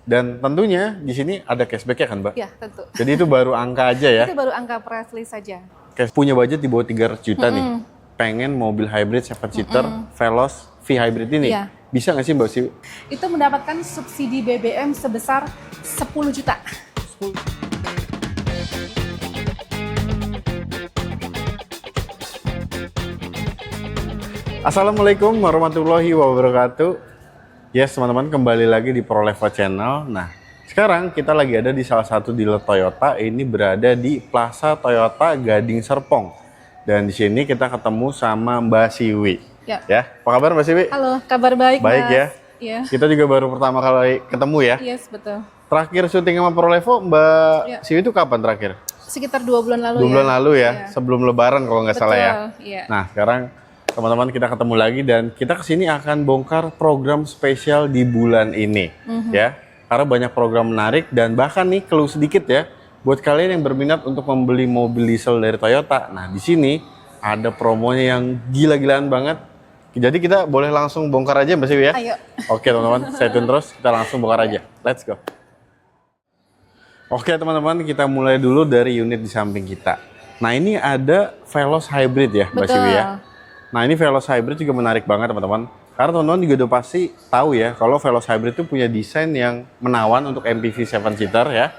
Dan tentunya di sini ada cashback ya kan, Mbak? Ya, tentu. Jadi itu baru angka aja ya. Itu baru angka press list saja. Cash punya budget di bawah 300 juta nih. Pengen mobil hybrid 7-seater Veloz V hybrid ini. Iya. Bisa nggak sih Mbak Siwi? Itu mendapatkan subsidi BBM sebesar 10 juta. Assalamualaikum warahmatullahi wabarakatuh. Yes teman-teman, kembali lagi di ProLevo Channel. Nah, sekarang kita lagi ada di salah satu dealer Toyota. Ini berada di Plaza Toyota Gading Serpong. Dan di sini kita ketemu sama Mbak Siwi. Ya, apa kabar Mbak Siwi? Halo, kabar baik Baik Mas. ya. Iya. Kita juga baru pertama kali ketemu ya. Yes, betul. Terakhir syuting sama ProLevo, Mbak Siwi itu kapan terakhir? Sekitar 2 bulan lalu 2 bulan lalu ya, Iya. sebelum Lebaran kalau nggak salah ya. Iya. Nah, sekarang teman-teman kita ketemu lagi dan kita kesini akan bongkar program spesial di bulan ini ya. Karena banyak program menarik dan bahkan nih clue sedikit ya buat kalian yang berminat untuk membeli mobil diesel dari Toyota. Nah, di sini ada promonya yang gila-gilaan banget. Jadi kita boleh langsung bongkar aja Mbak Siwi ya? Ayo. Oke teman-teman, stay tune terus, kita langsung bongkar aja. Let's go. Oke teman-teman, kita mulai dulu dari unit di samping kita. Nah, ini ada Veloz Hybrid ya Mbak Siwi ya? Nah, ini Veloz Hybrid juga menarik banget teman-teman. Karena teman-teman juga udah pasti tahu ya kalau Veloz Hybrid itu punya desain yang menawan untuk MPV 7-seater ya.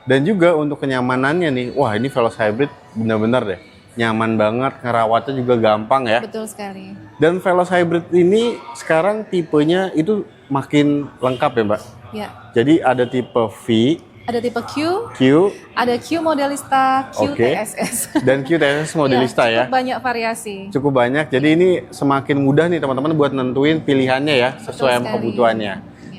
Dan juga untuk kenyamanannya nih, wah ini Veloz Hybrid benar-benar deh. Nyaman banget, ngerawatnya juga gampang ya. Betul sekali. Dan Veloz Hybrid ini sekarang tipenya itu makin lengkap ya Mbak. Ya. Jadi ada tipe V, Ada tipe Q, Q, ada Q Modelista, Q Oke. TSS. dan Q TSS Modelista ya. Cukup banyak variasi. Cukup banyak, jadi ini semakin mudah nih teman-teman buat nentuin pilihannya ya sesuai sama sekali. kebutuhannya.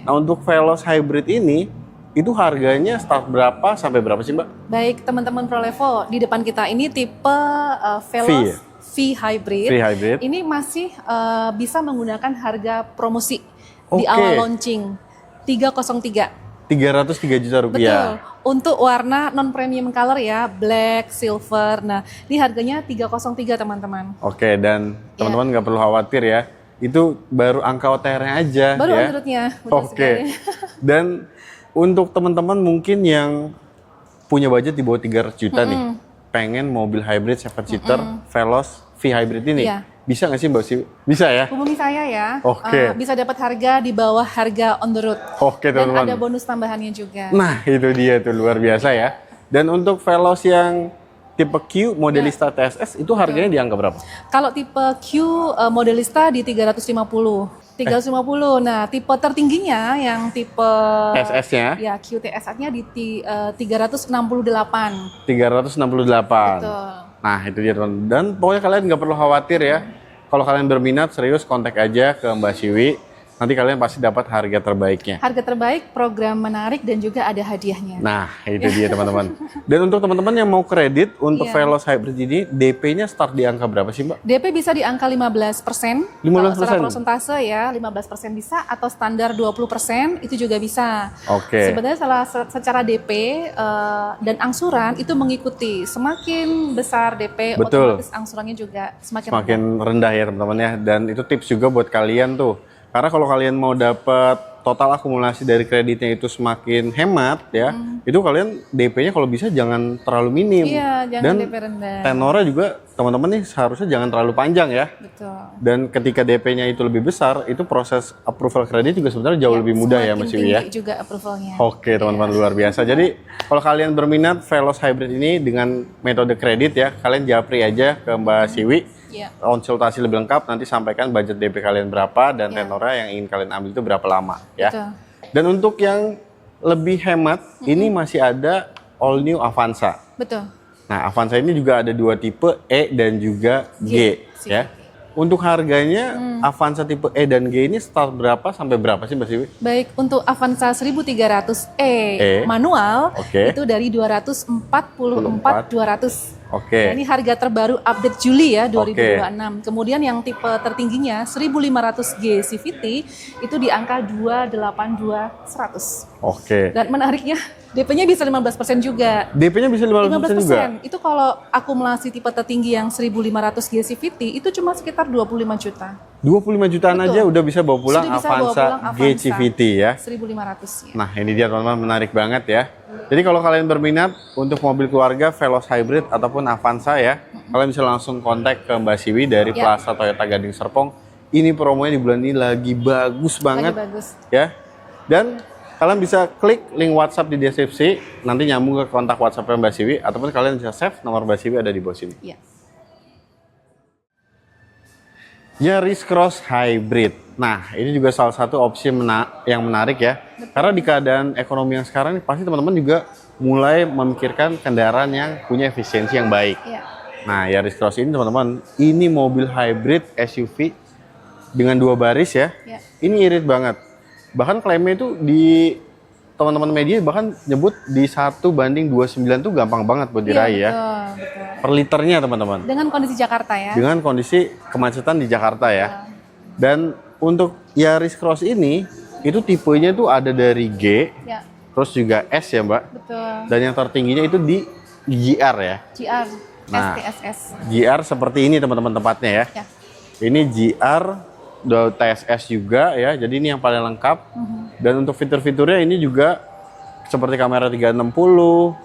Nah, untuk Veloz Hybrid ini itu harganya start berapa sampai berapa sih Mbak? Baik, teman-teman ProLevo, di depan kita ini tipe Veloz V Hybrid. V Hybrid. Ini masih bisa menggunakan harga promosi di Oke. awal launching 303. 303 juta Betul. rupiah. Untuk warna non premium color ya, black, silver. Nah, ini harganya 303 teman-teman. Oke, dan teman-teman nggak perlu khawatir ya. Itu baru angka OTR-nya aja Baru ya. menurutnya. betul Oke. sekali. Dan untuk teman-teman mungkin yang punya budget di bawah 300 juta nih, pengen mobil hybrid 7-seater Veloz V Hybrid ini. Iya. Bisa nggak sih Mbak Siwi? Bisa ya? Hubungi saya ya. Oke. Bisa dapat harga di bawah harga on the road. Oke Dan teman-teman. ada bonus tambahannya juga. Nah, itu dia tuh luar biasa ya. Dan untuk Veloz yang tipe Q Modelista TSS itu harganya di angka berapa? Kalau tipe Q Modelista di 350. 350. Nah, tipe tertingginya yang tipe TSS-nya ya Q TSS-nya di 368. 368. Betul. Nah, itu dia teman. Dan pokoknya kalian nggak perlu khawatir ya. Kalau kalian berminat serius kontak aja ke Mbak Siwi. Nanti kalian pasti dapat harga terbaiknya. Harga terbaik, program menarik dan juga ada hadiahnya. Nah, itu dia teman-teman. Dan untuk teman-teman yang mau kredit untuk Iya. Veloz Hybrid ini, DP-nya start di angka berapa sih, Mbak? DP bisa di angka 15%. 15%? Kalau secara persentase ya, 15% bisa atau standar 20% itu juga bisa. Oke. Sebenarnya secara DP dan angsuran itu mengikuti. Semakin besar DP, Betul. otomatis angsurannya juga semakin Semakin rendah ya teman-teman ya. Dan itu tips juga buat kalian tuh. Karena kalau kalian mau dapat total akumulasi dari kreditnya itu semakin hemat ya, itu kalian DP-nya kalau bisa jangan terlalu minim. Iya, jangan Dan DP rendah. tenornya juga teman-teman nih seharusnya jangan terlalu panjang ya. Betul. Dan ketika DP-nya itu lebih besar, itu proses approval kredit juga sebenarnya jauh lebih mudah ya Semakin Mas Siwi ya. tinggi juga approvalnya. Oke teman-teman, luar biasa. Jadi kalau kalian berminat Veloz Hybrid ini dengan metode kredit ya, kalian japri aja ke Mbak Siwi. Iya. Konsultasi lebih lengkap, nanti sampaikan budget DP kalian berapa dan tenornya yang ingin kalian ambil itu berapa lama ya. Betul. Dan untuk yang lebih hemat, ini masih ada all new Avanza. Betul. Nah, Avanza ini juga ada dua tipe, E dan juga G ya. Untuk harganya Avanza tipe E dan G ini start berapa sampai berapa sih Mbak Siwi? Baik, untuk Avanza 1300E manual Oke. itu dari 244.200. Oke. Nah, ini harga terbaru update Juli ya 2026. Kemudian yang tipe tertingginya 1500G CVT itu di angka 282.100. Oke. Dan menariknya DP-nya bisa 15% juga. DP-nya bisa 15% juga? 15%. Itu kalau akumulasi tipe tertinggi yang 1500G CVT itu cuma sekitar 25 juta. 25 jutaan Betul. aja udah bisa bawa pulang Sudah bisa bawa Avanza pulang Avanza. GCVT ya. 1.500 ya. Nah ini dia teman-teman, menarik banget ya. Jadi kalau kalian berminat untuk mobil keluarga Veloz Hybrid ataupun Avanza ya, kalian bisa langsung kontak ke Mbak Siwi dari Plaza Toyota Gading Serpong. Ini promonya di bulan ini lagi bagus banget. Lagi bagus. Ya. Dan kalian bisa klik link WhatsApp di deskripsi, nanti nyambung ke kontak WhatsApp Mbak Siwi, ataupun kalian bisa save nomor Mbak Siwi ada di bawah sini. Iya. Yaris Cross Hybrid. Nah, ini juga salah satu opsi yang menarik ya. Betul. Karena di keadaan ekonomi yang sekarang ini pasti teman-teman juga mulai memikirkan kendaraan yang punya efisiensi yang baik. Iya. Nah, Yaris Cross ini teman-teman, ini mobil hybrid SUV dengan 2 baris ya. Iya. Ini irit banget. Bahkan klaimnya itu di teman-teman media bahkan nyebut di 1:29 tuh gampang banget buat diraih ya. Betul. Per liternya teman-teman. Dengan kondisi Jakarta ya. Dengan kondisi kemacetan di Jakarta ya. Dan untuk Yaris Cross ini, itu tipenya tuh ada dari G, Ya. terus juga S ya Mbak. Betul. Dan yang tertingginya itu di GR ya. GR, Nah. STSS. GR seperti ini teman-teman tempatnya ya. Ya. Ini GR TSS juga ya, jadi ini yang paling lengkap. Dan untuk fitur-fiturnya ini juga seperti kamera 360,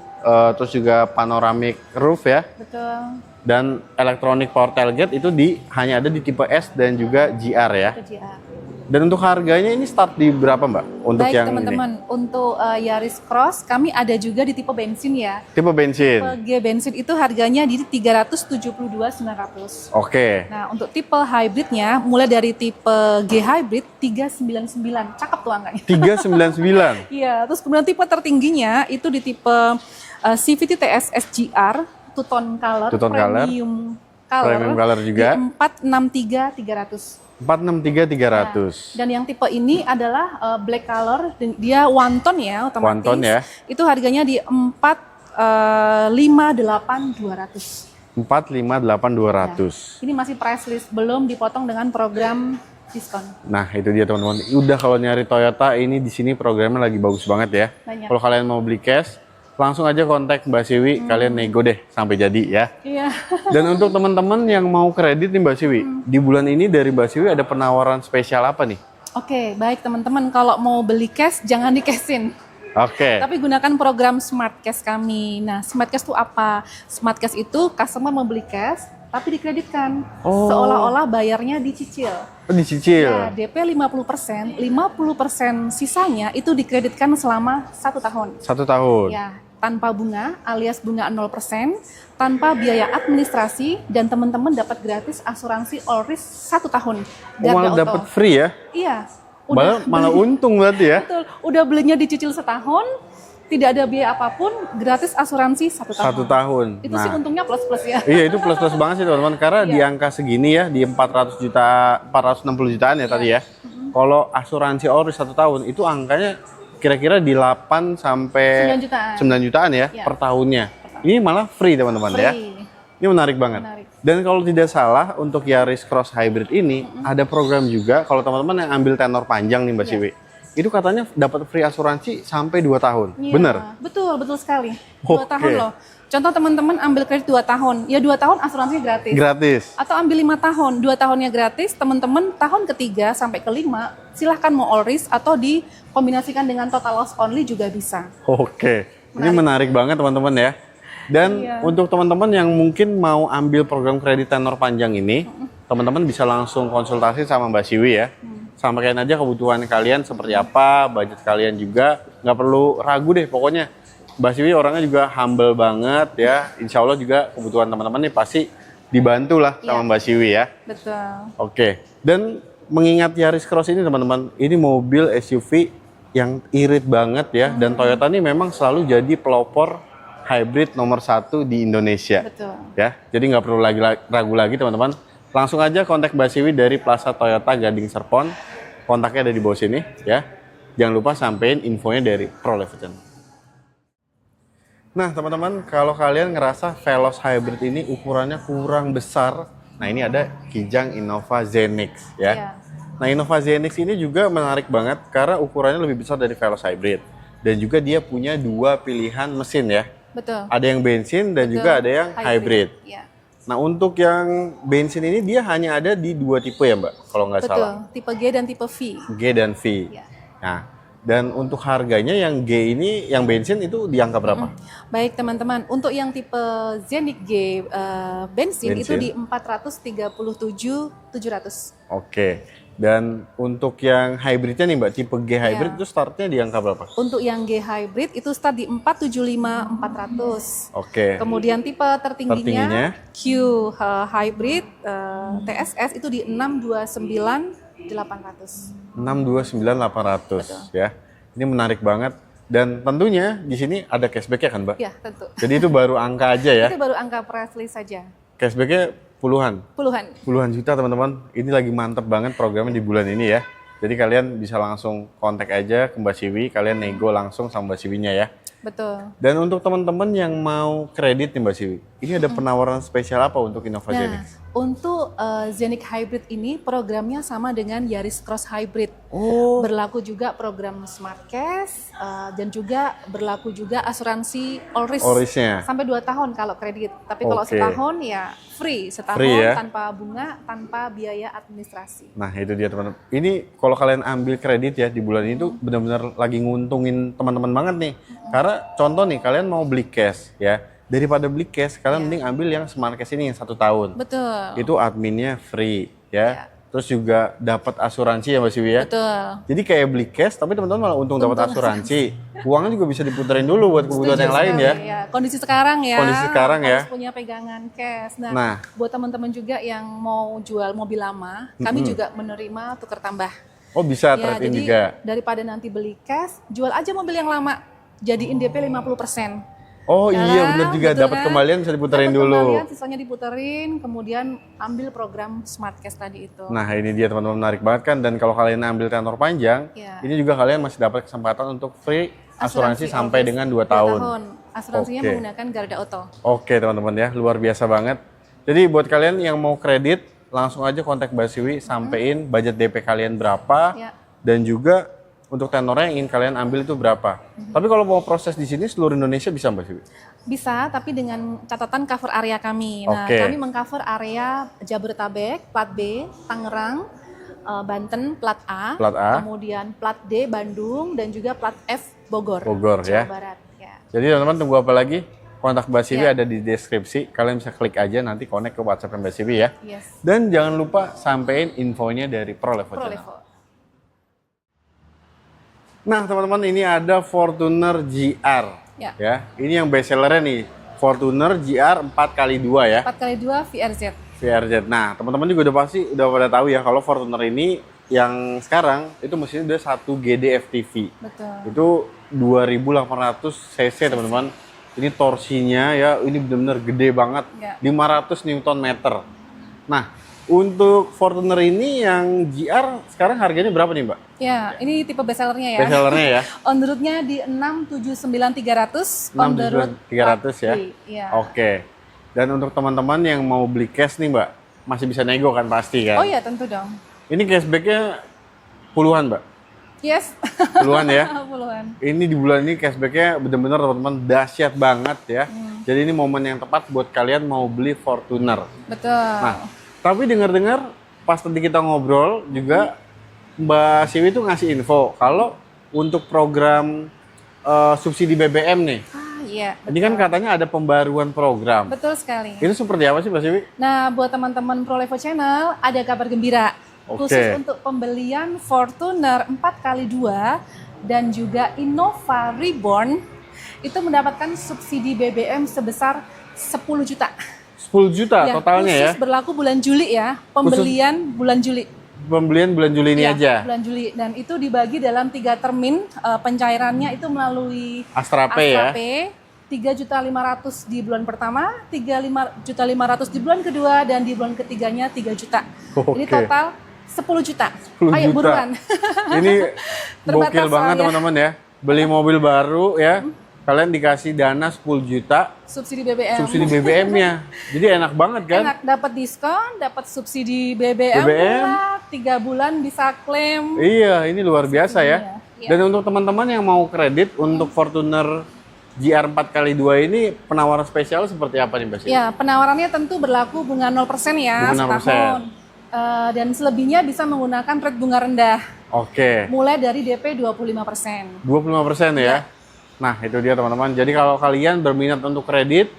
terus juga panoramic roof ya. Betul. Dan electronic power tailgate itu hanya ada di tipe S dan juga GR ya. Itu GR. Dan untuk harganya ini start di berapa Mbak? Untuk Baik yang teman-teman, untuk Yaris Cross kami ada juga di tipe bensin ya. ini? Tipe bensin. Tipe G bensin itu harganya di 372.900. Oke. Nah, untuk tipe hybridnya mulai dari tipe G hybrid 399. Cakep tuh angkanya. 399. Iya, terus kemudian tipe tertingginya itu di tipe CVT TS SGR, two tone color, Two tone color. premium color, Premium color juga. di 463.300. 463.300. Dan yang tipe ini adalah black color, dan dia one tone ya otomatis. One tone ya. Itu harganya di 458.200. 458.200. Ini masih price list, belum dipotong dengan program diskon. Nah, itu dia teman-teman. Udah kalau nyari Toyota ini di sini programnya lagi bagus banget ya. Banyak. Kalau kalian mau beli cash, langsung aja kontak Mbak Siwi, kalian nego deh sampai jadi ya. Iya. Dan untuk teman-teman yang mau kredit nih Mbak Siwi, di bulan ini dari Mbak Siwi ada penawaran spesial apa nih? Oke, baik teman-teman, kalau mau beli cash jangan di cashin. Oke. Tapi gunakan program Smart Cash kami. Nah, Smart Cash itu apa? Smart Cash itu customer membeli cash tapi dikreditkan. Oh. Seolah-olah bayarnya dicicil. Dicicil. Ya, DP 50%, 50% sisanya itu dikreditkan selama 1 tahun. 1 tahun. Ya, tanpa bunga alias bunga 0%, tanpa biaya administrasi, dan teman-teman dapat gratis asuransi all risk 1 tahun. Malah Garda dapat Auto. free ya? Iya. Malah untung berarti ya? Betul, udah belinya dicicil setahun, tidak ada biaya apapun, gratis asuransi 1 tahun. 1 tahun. Itu sih untungnya plus-plus ya. Iya, itu plus-plus banget sih teman-teman, karena di angka segini ya, di 460 jutaan ya tadi ya. Kalau asuransi all risk 1 tahun itu angkanya kira-kira di 8 sampai 9 jutaan. 9 jutaan ya, Iya. per tahunnya. Ini malah free teman-teman ya. Free. Ini menarik banget. Menarik. Dan kalau tidak salah untuk Yaris Cross Hybrid ini ada program juga kalau teman-teman yang ambil tenor panjang nih Mbak Siwi. Itu katanya dapat free asuransi sampai 2 tahun. Iya, Bener? Betul, betul sekali. 2 Oke. tahun loh. Contoh teman-teman ambil kredit 2 tahun, ya 2 tahun asuransinya gratis. Gratis. Atau ambil 5 tahun, 2 tahunnya gratis, teman-teman tahun ketiga sampai kelima silahkan mau all risk atau dikombinasikan dengan total loss only juga bisa. Oke. Ini menarik banget teman-teman ya. Dan Iya. untuk teman-teman yang mungkin mau ambil program kredit tenor panjang ini, teman-teman bisa langsung konsultasi sama Mbak Siwi ya. Sampaikan aja kebutuhan kalian seperti apa, budget kalian juga. Nggak perlu ragu deh pokoknya. Mbak Siwi orangnya juga humble banget ya. Insya Allah juga kebutuhan teman-teman nih pasti dibantu lah sama Mbak Siwi ya. Betul. Oke. Dan mengingat Yaris Cross ini teman-teman, ini mobil SUV yang irit banget ya. Dan Toyota ini memang selalu jadi pelopor hybrid nomor 1 di Indonesia. Betul. Ya, jadi nggak perlu ragu lagi teman-teman. Langsung aja kontak Mbak Siwi dari Plaza Toyota Gading Serpong. Kontaknya ada di bawah sini ya. Jangan lupa sampein infonya dari ProLevel Channel. Nah teman-teman, kalau kalian ngerasa Veloz Hybrid ini ukurannya kurang besar, nah ini ada Kijang Innova Zenix ya. Iya. Nah Innova Zenix ini juga menarik banget karena ukurannya lebih besar dari Veloz Hybrid. Dan juga dia punya 2 pilihan mesin ya. Betul. Ada yang bensin dan juga ada yang hybrid. Iya. Nah, untuk yang bensin ini dia hanya ada di 2 tipe ya, Mbak, kalau nggak Betul, salah. tipe G dan tipe V. G dan V. Ya. Nah, dan untuk harganya yang G ini, yang bensin itu di angka berapa? Baik teman-teman, untuk yang tipe Zenith G bensin itu Bensin. di 437.700. Oke. Dan untuk yang hybridnya nih Mbak, tipe G hybrid itu startnya di angka berapa? Untuk yang G hybrid itu start di 475.400. Oke. Kemudian tipe Tertingginya? tertingginya Q hybrid TSS itu di 629.800. 629.800 ya. Ini menarik banget. Dan tentunya di sini ada cashback ya kan Mbak? Ya, tentu. Jadi itu baru angka aja ya. Itu baru angka press list saja. Cashbacknya puluhan. Puluhan Juta teman-teman. Ini lagi mantep banget programnya di bulan ini ya. Jadi kalian bisa langsung kontak aja ke Mbak Siwi, kalian nego langsung sama Mbak Siwinya ya. Betul. Dan untuk teman-teman yang mau kredit nih Mbak Siwi, ini ada penawaran spesial apa untuk Innova Nah, Zenix? untuk Zenith Hybrid ini programnya sama dengan Yaris Cross Hybrid. Oh, Berlaku juga program Smart Cash dan juga berlaku juga asuransi All Risk. Orisnya. Sampai 2 tahun kalau kredit. Tapi kalau Oke. setahun ya free. Setahun Free ya? tanpa bunga, tanpa biaya administrasi. Nah itu dia teman-teman. Ini kalau kalian ambil kredit ya di bulan ini tuh benar-benar lagi nguntungin teman-teman banget nih. Karena contoh nih kalian mau beli cash ya. Daripada beli cash, kalian mending ambil yang Smart Cash ini yang 1 tahun. Betul. Itu adminnya free ya. Terus juga dapat asuransi ya Mbak Siwi ya. Betul. Jadi kayak beli cash tapi teman-teman malah untung dapat asuransi. Uangnya juga bisa diputerin dulu buat kebutuhan yang lain ya. Ya, kondisi sekarang ya. Kondisi sekarang ya. Harus punya pegangan cash. Nah, Nah. buat teman-teman juga yang mau jual mobil lama, kami juga menerima tukar tambah. Oh bisa Ya, trade-in jadi juga. daripada nanti beli cash, jual aja mobil yang lama. Jadiin DP 50%. Oh Ya, iya benar juga, betul dapat kan? kembalian bisa diputerin Dapat dulu. Kembalian, sisanya diputerin, kemudian ambil program Smart Cash tadi itu. Nah ini dia teman-teman, menarik banget kan. Dan kalau kalian ambil tenor panjang, Ya. ini juga kalian masih dapat kesempatan untuk free asuransi All sampai Risk. dengan 2 2 tahun. Asuransinya Oke. menggunakan Garda Auto. Oke teman-teman ya, luar biasa banget. Jadi buat kalian yang mau kredit, langsung aja kontak Mbak Siwi, sampein budget DP kalian berapa, Ya. dan juga untuk tenornya yang ingin kalian ambil itu berapa. Tapi kalau mau proses di sini seluruh Indonesia bisa Mbak Siwi? Bisa, tapi dengan catatan cover area kami. Nah, Oke. kami mengcover area Jabodetabek, plat B, Tangerang, Banten, plat A, Plat A. kemudian plat D, Bandung, dan juga plat F, Bogor, Bogor, Jawa ya. Barat. Ya. Jadi teman-teman tunggu apa lagi? Kontak Mbak Siwi Ya. ada di deskripsi. Kalian bisa klik aja nanti connect ke WhatsApp Mbak Siwi ya. Yes. Dan jangan lupa sampein infonya dari ProLevo Pro Channel. level. Nah teman-teman, ini ada Fortuner GR Ya. Ini yang best sellernya nih, Fortuner GR 4x2 ya, 4x2 VRZ. VRZ. Nah teman-teman juga udah pada tahu ya kalau Fortuner ini yang sekarang itu mesinnya udah 1 GD FTV. Betul. Itu 2800 cc teman-teman. Ini torsinya ya, ini benar-benar gede banget, Ya. 500 Newton meter. Nah untuk Fortuner ini yang GR sekarang harganya berapa nih Mbak? Ya, ini tipe bestsellernya ya. Best sellernya ya. On the road-nya di 679.300. On the road 6.300 ya. Iya. Oke. Dan untuk teman-teman yang mau beli cash nih Mbak, masih bisa nego kan pasti kan? Oh iya, tentu dong. Ini cashbacknya puluhan Mbak? Yes. Puluhan ya? Puluhan. Ini di bulan ini cashbacknya bener-bener teman-teman dahsyat banget ya. Jadi ini momen yang tepat buat kalian mau beli Fortuner. Betul. Nah, tapi dengar-dengar pas tadi kita ngobrol juga Mbak Siwi tuh ngasih info kalau untuk program subsidi BBM nih. Iya. Ini kan katanya ada pembaruan program. Betul sekali. Itu seperti apa sih Mbak Siwi? Nah, buat teman-teman ProLevo Channel, ada kabar gembira. Oke. Khusus untuk pembelian Fortuner 4x2 dan juga Innova Reborn, itu mendapatkan subsidi BBM sebesar 10 juta. 10 juta totalnya ya? Khusus berlaku bulan Juli ya, pembelian bulan Juli. Pembelian bulan Juli ini Ya, aja? bulan Juli. Dan itu dibagi dalam 3 termin, pencairannya itu melalui Astra Pay ya? 3.500.000 di bulan pertama, 3.500.000 di bulan kedua, dan di bulan ketiganya 3 juta. Ini Oke. total 10 juta. 10 Ayo juta. buruan. Ini Terbatas gokil banget soalnya. teman-teman ya. Beli mobil baru ya, kalian dikasih dana 10 juta Subsidi BBM. subsidi BBM-nya. Jadi enak banget kan? Enak, dapat diskon, dapat subsidi BBM, BBM. murah, 3 bulan bisa klaim. Iya, ini luar biasa ya. Iya. Dan untuk teman-teman yang mau kredit untuk Fortuner GR 4x2 ini penawaran spesial seperti apa nih Mbak Siwi? Ya, penawarannya tentu berlaku bunga 0% ya, Bunga 0%. setahun. Dan selebihnya bisa menggunakan rate bunga rendah. Oke. Mulai dari DP 25%. 25% ya? Nah, itu dia teman-teman. Jadi kalau kalian berminat untuk kredit,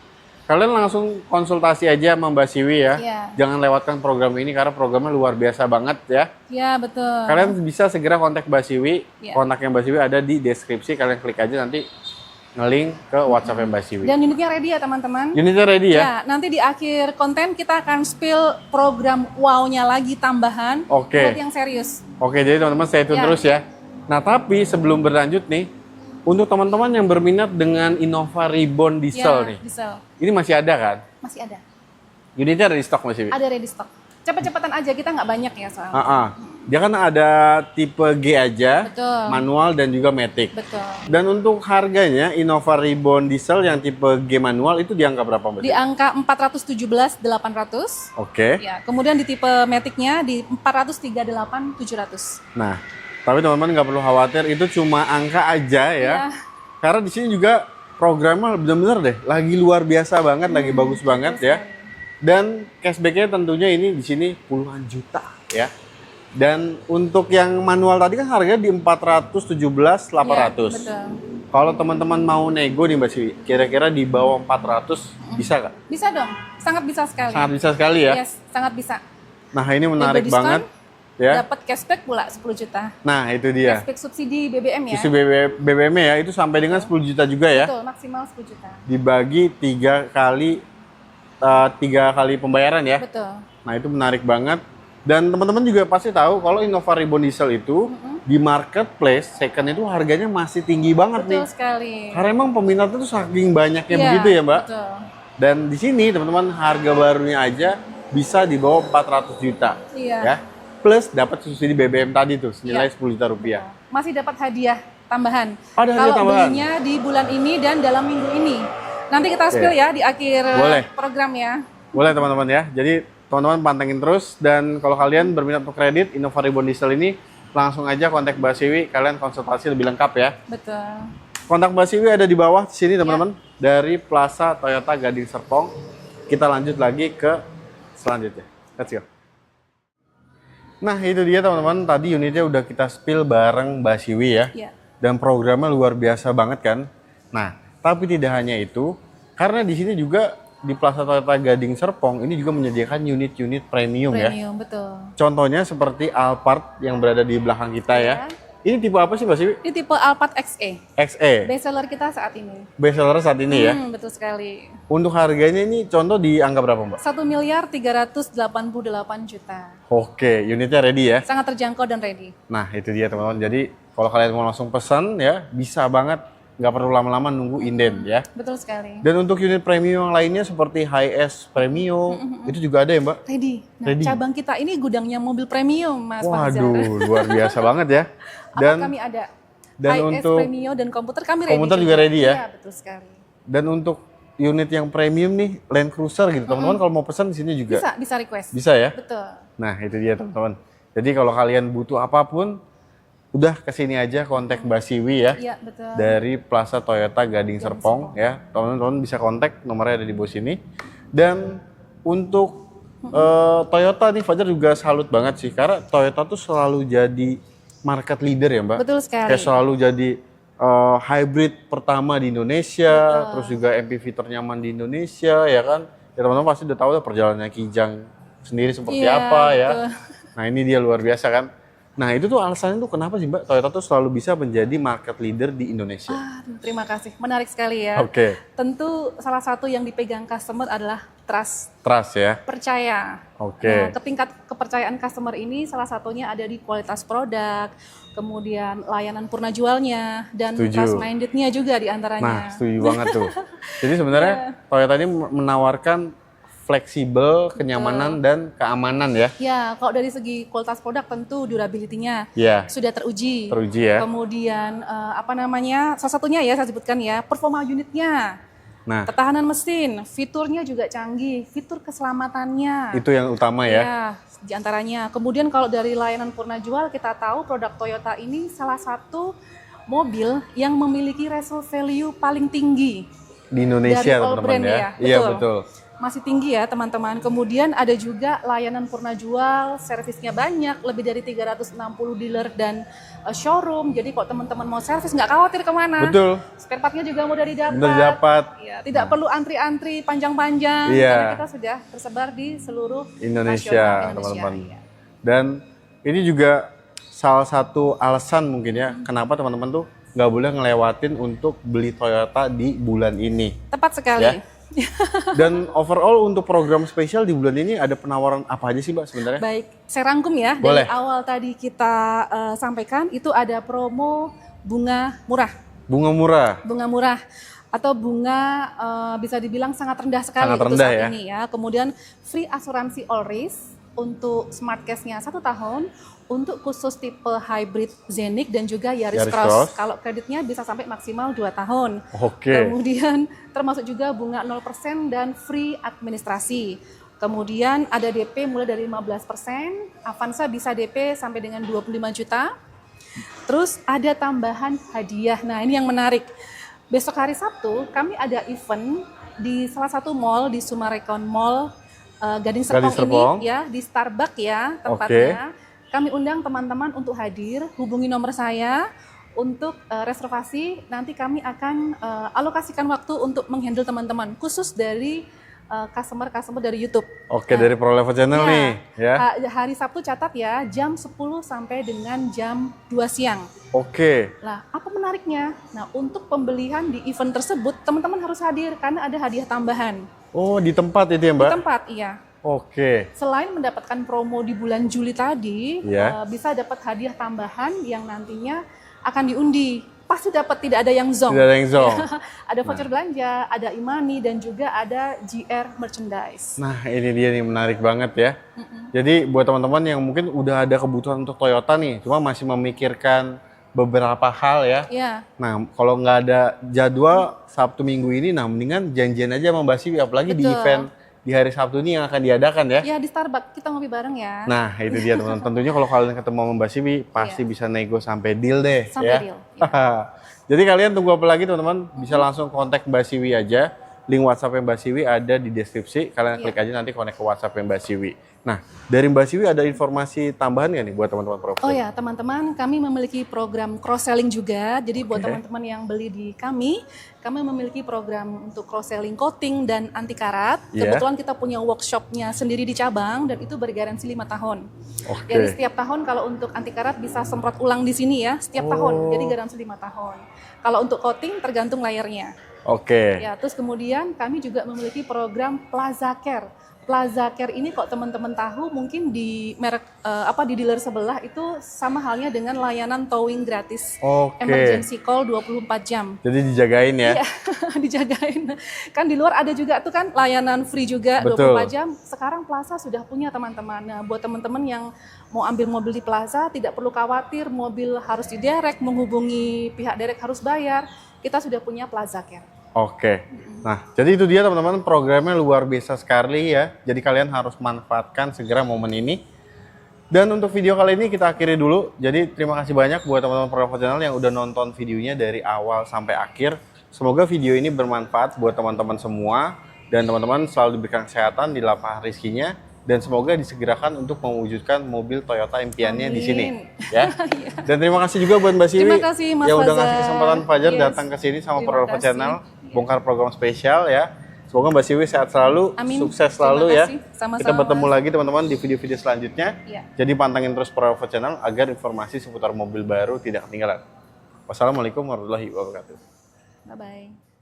kalian langsung konsultasi aja sama Mbak Siwi ya. Iya. Jangan lewatkan program ini karena programnya luar biasa banget ya. Ya, betul. Kalian bisa segera kontak Mbak Siwi. Iya. Kontaknya Mbak Siwi ada di deskripsi. Kalian klik aja nanti nge-link ke WhatsApp Mbak Siwi. Dan unitnya ready ya teman-teman. Unitnya ready ya? Ya, nanti di akhir konten kita akan spill program wow-nya lagi tambahan Oke. buat yang serius. Oke, jadi teman-teman stay tune Ya. terus ya. Nah, tapi sebelum berlanjut nih, untuk teman-teman yang berminat dengan Innova Reborn Diesel Ya, nih, diesel. ini masih ada kan? Masih ada. Unitnya ada di stok Mbak Siwi? Ada ready stock. Cepet-cepetan aja, kita nggak banyak ya soalnya. Dia kan ada tipe G aja, Betul. manual dan juga matic. Betul. Dan untuk harganya Innova Reborn Diesel yang tipe G manual itu di angka berapa Mbak? Di angka 417.800. Oke. Ya, kemudian di tipe Matic-nya di 438.700. Nah, tapi teman-teman nggak perlu khawatir, itu cuma angka aja ya. Ya. Karena di sini juga programnya bener-bener deh, lagi luar biasa banget, lagi bagus banget ya. Dan cashbacknya tentunya ini di sini puluhan juta ya. Dan untuk yang manual tadi kan harganya di 417.800. Ya, betul. Kalau teman-teman mau nego nih Mbak Siwi, kira-kira di bawah 400 bisa nggak? Bisa dong, sangat bisa sekali. Sangat bisa sekali ya. Yes, sangat bisa. Nah ini menarik Nego diskon, banget ya. Dapat cashback pula 10 juta. Nah itu dia. Cashback subsidi BBM ya. Susu BBM ya itu sampai dengan 10 juta juga ya. Betul, maksimal 10 juta. Dibagi tiga kali pembayaran ya. Betul. Nah itu menarik banget. Dan teman-teman juga pasti tahu kalau Innova Reborn Diesel itu di marketplace second itu harganya masih tinggi banget nih. Betul sekali. Karena emang peminatnya tuh saking banyaknya Iya, begitu ya Mbak. Betul. Dan di sini teman-teman harga barunya aja bisa di bawah 400 juta. Iya. Ya. Plus dapat subsidi BBM tadi tuh senilai Iya. 10 juta rupiah. Masih dapat hadiah tambahan. Ada hadiah Kalau tambahan? belinya di bulan ini dan dalam minggu ini. Nanti kita spill ya di akhir Boleh. program ya. Boleh teman-teman ya. Jadi teman-teman pantengin terus dan kalau kalian berminat untuk kredit Innova Reborn Diesel ini langsung aja kontak Mbak Siwi, kalian konsultasi lebih lengkap ya. Betul. Kontak Mbak Siwi ada di bawah sini teman-teman dari Plaza Toyota Gading Serpong. Kita lanjut lagi ke selanjutnya. Let's go. Nah itu dia teman-teman, tadi unitnya udah kita spill bareng Mbak Siwi ya. Iya. Dan programnya luar biasa banget kan. Nah tapi tidak hanya itu, karena di sini juga di Plaza Toyota Gading Serpong ini juga menyediakan unit-unit premium ya. Premium, betul. Contohnya seperti Alphard yang berada di belakang kita ya. Ini tipe apa sih Mbak Siwi? Ini tipe Alphard XE. XE. Best seller kita saat ini. Best seller saat ini ya. Betul sekali. Untuk harganya ini contoh di angka berapa Mbak? 1.388 juta. Oke, unitnya ready ya. Sangat terjangkau dan ready. Nah itu dia teman-teman. Jadi kalau kalian mau langsung pesan ya bisa banget. Nggak perlu lama-lama nunggu inden ya. Betul sekali. Dan untuk unit premium yang lainnya seperti Hi-S Premium itu juga ada ya Mbak? Ready. Nah, Ready. cabang kita ini gudangnya mobil premium, Mas Fajar. Waduh, luar biasa banget ya. Dan Apa kami ada? dan Hi-S untuk Premium dan komputer kami ready. komputer juga ready ya? Iya, betul sekali. Dan untuk unit yang premium nih, Land Cruiser gitu. Teman-teman kalau mau pesan di sini juga Bisa request. bisa ya. Betul. Nah, itu dia teman-teman. Jadi kalau kalian butuh apapun, udah kesini aja kontak Mbak Siwi ya. Iya, betul. Dari Plaza Toyota Gading Serpong ya. Teman-teman bisa kontak, nomornya ada di bawah sini. Dan untuk Toyota nih Fajar juga salut banget sih karena Toyota tuh selalu jadi market leader ya Mbak. Betul sekali. Kayak selalu jadi hybrid pertama di Indonesia, terus juga MPV ternyaman di Indonesia ya kan. Ya teman-teman pasti udah tahu lah perjalanannya Kijang sendiri seperti Iya, apa ya. betul. Nah ini dia luar biasa kan. Nah itu tuh alasannya tuh kenapa sih Mbak Toyota tuh selalu bisa menjadi market leader di Indonesia. Aduh, terima kasih. Menarik sekali ya. Oke, Tentu salah satu yang dipegang customer adalah trust, trust ya. percaya. Oke. Nah, tingkat kepercayaan customer ini salah satunya ada di kualitas produk, kemudian layanan purna jualnya, dan Setuju. trust mindednya juga di Nah antaranya. setuju banget tuh. Jadi sebenarnya Toyota ini menawarkan fleksibel, kenyamanan dan keamanan ya. Ya, kalau dari segi kualitas produk tentu durability-nya Iya, sudah teruji. teruji ya. Kemudian salah satunya ya saya sebutkan ya, performa unitnya, Nah ketahanan mesin, fiturnya juga canggih, fitur keselamatannya. itu yang utama ya. Ya, di antaranya. Kemudian kalau dari layanan purna jual kita tahu produk Toyota ini salah satu mobil yang memiliki resale value paling tinggi Di Indonesia dari all teman-teman brand ya. ya. Iya betul. Masih tinggi ya teman-teman. Kemudian ada juga layanan purna jual, servisnya banyak, lebih dari 360 dealer dan showroom. Jadi kalau teman-teman mau servis nggak khawatir kemana. Betul. Spare partnya juga mudah didapat. Mudah didapat. Ya, tidak perlu antri-antri panjang-panjang. Iya. Karena kita sudah tersebar di seluruh Indonesia, nasional teman-teman. Iya. Dan ini juga salah satu alasan mungkin ya, kenapa teman-teman tuh nggak boleh ngelewatin untuk beli Toyota di bulan ini. Tepat sekali. Ya. Dan overall untuk program spesial di bulan ini ada penawaran apa aja sih Mbak sebenarnya? Baik, saya rangkum ya. Boleh. Dari awal tadi kita sampaikan, itu ada promo bunga murah. Bunga murah. Bunga murah atau bunga bisa dibilang sangat rendah sekali Sangat untuk rendah saat ya. ini ya. Kemudian free asuransi all risk untuk smart cash-nya 1 tahun, untuk khusus tipe hybrid Zeniq dan juga Yaris Yaris Cross. Cross. Kalau kreditnya bisa sampai maksimal 2 tahun. Oke. Kemudian termasuk juga bunga 0% dan free administrasi. Kemudian ada DP mulai dari 15%, Avanza bisa DP sampai dengan 25 juta. Terus ada tambahan hadiah. Nah, ini yang menarik. Besok hari Sabtu kami ada event di salah satu mall di Sumarekon Mall Gading Serpong ini ya, di Starbucks ya tempatnya. Kami undang teman-teman untuk hadir, hubungi nomor saya untuk reservasi. Nanti kami akan alokasikan waktu untuk menghandle teman-teman khusus dari customer dari YouTube. Oke, dari Pro Level Channel Ya, nih ya. Hari Sabtu catat ya, jam 10 sampai dengan jam 2 siang. Oke. Nah, apa menariknya? Nah, untuk pembelian di event tersebut, teman-teman harus hadir karena ada hadiah tambahan. Oh, di tempat itu ya Di Mbak? tempat, iya. Oke. Selain mendapatkan promo di bulan Juli tadi, Iya. bisa dapat hadiah tambahan yang nantinya akan diundi. Pasti dapat, tidak ada yang zonk. Tidak ada yang zong. Ada voucher belanja, ada e-money, dan juga ada GR merchandise. Nah, ini dia nih menarik banget ya. Jadi buat teman-teman yang mungkin udah ada kebutuhan untuk Toyota nih, cuma masih memikirkan beberapa hal ya. Iya. Nah, kalau nggak ada jadwal Sabtu Minggu ini, nah mendingan janjian aja sama Mbak Siwi, apalagi di Betul. event di hari Sabtu ini yang akan diadakan ya. Ya, di Starbucks kita ngopi bareng ya. Nah, itu dia teman-teman. Tentunya kalau kalian ketemu sama Mbak Siwi, pasti bisa nego sampai deal deh. Sampai ya. deal, Jadi kalian tunggu apa lagi teman-teman? Bisa langsung kontak Mbak Siwi aja. Link WhatsApp Mbak Siwi ada di deskripsi. Kalian klik aja nanti connect ke WhatsApp Mbak Siwi. Nah, dari Mbak Siwi ada informasi tambahan nggak nih buat teman-teman profesional? Oh ya, teman-teman, kami memiliki program cross-selling juga. Jadi buat teman-teman yang beli di kami memiliki program untuk cross-selling coating dan anti karat. Yeah. Kebetulan kita punya workshopnya sendiri di cabang dan itu bergaransi 5 tahun. Oke. Jadi setiap tahun kalau untuk anti karat bisa semprot ulang di sini ya, setiap tahun. Jadi garansi 5 tahun. Kalau untuk coating tergantung layernya. Oke. Ya, terus kemudian kami juga memiliki program Plaza Care. Plaza Care ini kok teman-teman tahu mungkin di merek di dealer sebelah itu sama halnya dengan layanan towing gratis. Oke. Emergency call 24 jam. Jadi dijagain ya? Iya, dijagain. Kan di luar ada juga tuh kan layanan free juga Betul. 24 jam. Sekarang Plaza sudah punya teman-teman. Nah, buat teman-teman yang mau ambil mobil di Plaza tidak perlu khawatir mobil harus diderek, menghubungi pihak derek harus bayar. Kita sudah punya Plaza Care. Oke. Nah, jadi itu dia teman-teman, programnya luar biasa sekali ya. Jadi kalian harus manfaatkan segera momen ini. Dan untuk video kali ini kita akhiri dulu. Jadi terima kasih banyak buat teman-teman profesional yang udah nonton videonya dari awal sampai akhir. Semoga video ini bermanfaat buat teman-teman semua. Dan teman-teman selalu diberikan kesehatan, dilapangkan rezekinya. Dan semoga disegerakan untuk mewujudkan mobil Toyota impiannya di sini. Ya. Dan terima kasih juga buat Mbak Siwi Terima kasih, Mas yang udah Fajar. ngasih kesempatan Fajar Yes. datang ke sini sama Terima Pro kasih. Channel, bongkar program spesial ya. Semoga Mbak Siwi sehat selalu, Amin. sukses Terima selalu ya. kasih. Sama-sama, Kita bertemu Mas. lagi teman-teman di video-video selanjutnya. Iya. Jadi pantengin terus Pro Channel agar informasi seputar mobil baru tidak ketinggalan. Wassalamualaikum warahmatullahi wabarakatuh. Bye-bye.